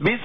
اس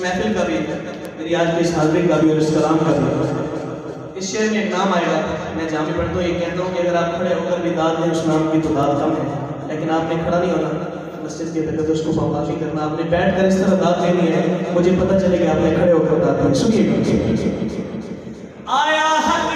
محفل کا بھی، میری آج کی اس حاضری کا بھی اور اس کلام کا بھی، اس شعر میں ایک نام آئے گا. میں جامع پڑھتا ہوں، یہ کہتا ہوں کہ اگر آپ کھڑے ہو کر بھی داد دیں اس نام کی تو داد کم ہے، لیکن آپ نے کھڑا نہیں ہونا، مسجد کے تقدس کو پاماشی کرنا، آپ نے بیٹھ کر اس طرح داد دینی ہے، مجھے پتہ چلے کہ آپ نے کھڑے ہو کر داد دیں. سنیے گا. آیا حق